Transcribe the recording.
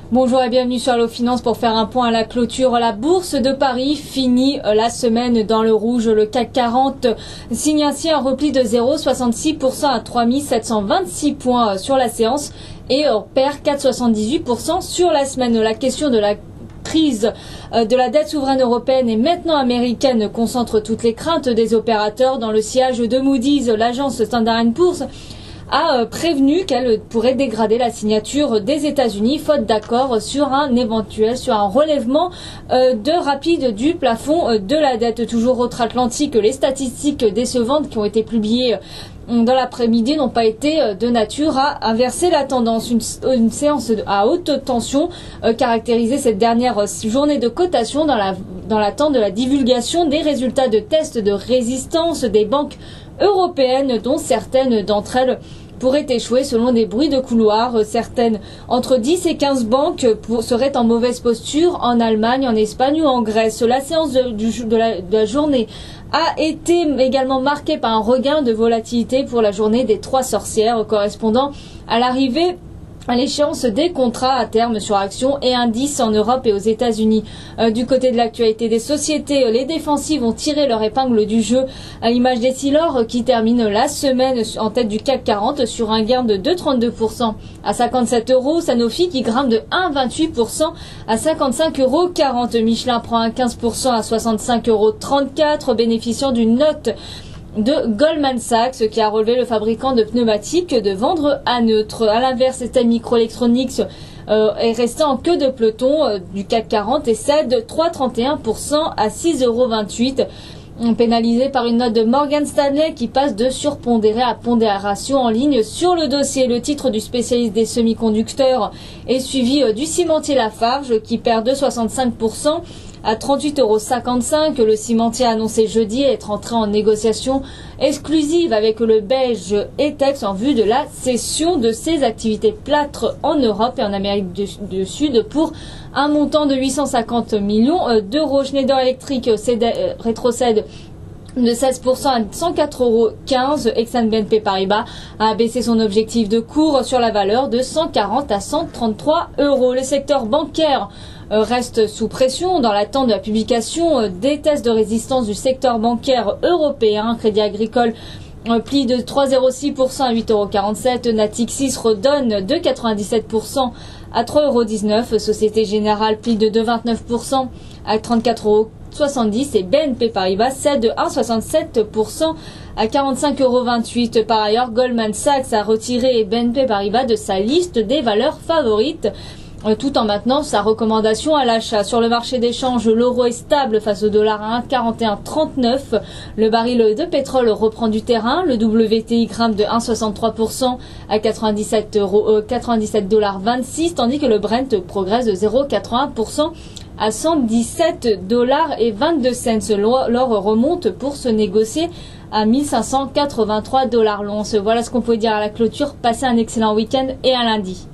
Bonjour et bienvenue sur Allo Finance pour faire un point à la clôture. La bourse de Paris finit la semaine dans le rouge. Le CAC 40 signe ainsi un repli de 0,66% à 3726 points sur la séance et perd 4,78% sur la semaine. La question de la crise de la dette souveraine européenne et maintenant américaine concentre toutes les craintes des opérateurs. Dans le sillage de Moody's, l'agence Standard & Poor's a prévenu qu'elle pourrait dégrader la signature des États-Unis faute d'accord sur un relèvement rapide du plafond de la dette. Toujours outre-Atlantique, les statistiques décevantes qui ont été publiées dans l'après-midi n'ont pas été de nature à inverser la tendance. Une séance à haute tension caractérisait cette dernière journée de cotation dans l'attente de la divulgation des résultats de tests de résistance des banques européennes, dont certaines d'entre elles pourraient échouer selon des bruits de couloir. Certaines, entre 10 et 15 banques, seraient en mauvaise posture en Allemagne, en Espagne ou en Grèce. La séance de la journée a été également marquée par un regain de volatilité pour la journée des trois sorcières, correspondant à l'arrivée à l'échéance des contrats à terme sur actions et indices en Europe et aux États-Unis. Du côté de l'actualité des sociétés, les défensives ont tiré leur épingle du jeu, à l'image d'Essilor qui termine la semaine en tête du CAC 40 sur un gain de 2,32% à 57 €. Sanofi qui grimpe de 1,28% à 55,40 €. Michelin prend un 15% à 65,34 €, bénéficiant d'une note de Goldman Sachs qui a relevé le fabricant de pneumatiques de vendre à neutre. À l'inverse, ST Microelectronics est resté en queue de peloton du CAC 40 et cède 3,31% à 6,28 €. Pénalisé par une note de Morgan Stanley qui passe de surpondéré à pondération en ligne sur le dossier. Le titre du spécialiste des semi-conducteurs est suivi du cimentier Lafarge qui perd 2,65% à 38,55 €. Le cimentier a annoncé jeudi être entré en négociation exclusive avec le belge Etex en vue de la cession de ses activités plâtres en Europe et en Amérique du Sud pour un montant de 850 millions d'euros. Schneider Electric rétrocède de 16% à 104,15 €. Exane BNP Paribas a abaissé son objectif de cours sur la valeur de 140 à 133 €. Le secteur bancaire reste sous pression dans l'attente de la publication des tests de résistance du secteur bancaire européen. Crédit Agricole plie de 3,06% à 8,47 €. Natixis redonne de 97% à 3,19 €. Société Générale plie de 2,29% à 34,70 € et BNP Paribas cède de 1,67% à 45,28 €. Par ailleurs, Goldman Sachs a retiré BNP Paribas de sa liste des valeurs favorites, tout en maintenant sa recommandation à l'achat. Sur le marché d'échange, l'euro est stable face au dollar à 1,4139. Le baril de pétrole reprend du terrain. Le WTI grimpe de 1,63% à 97,26 $, tandis que le Brent progresse de 0,81% à 117,22 $. L'or remonte pour se négocier à 1583 $ l'once. Voilà ce qu'on pouvait dire à la clôture. Passez un excellent week-end et à lundi.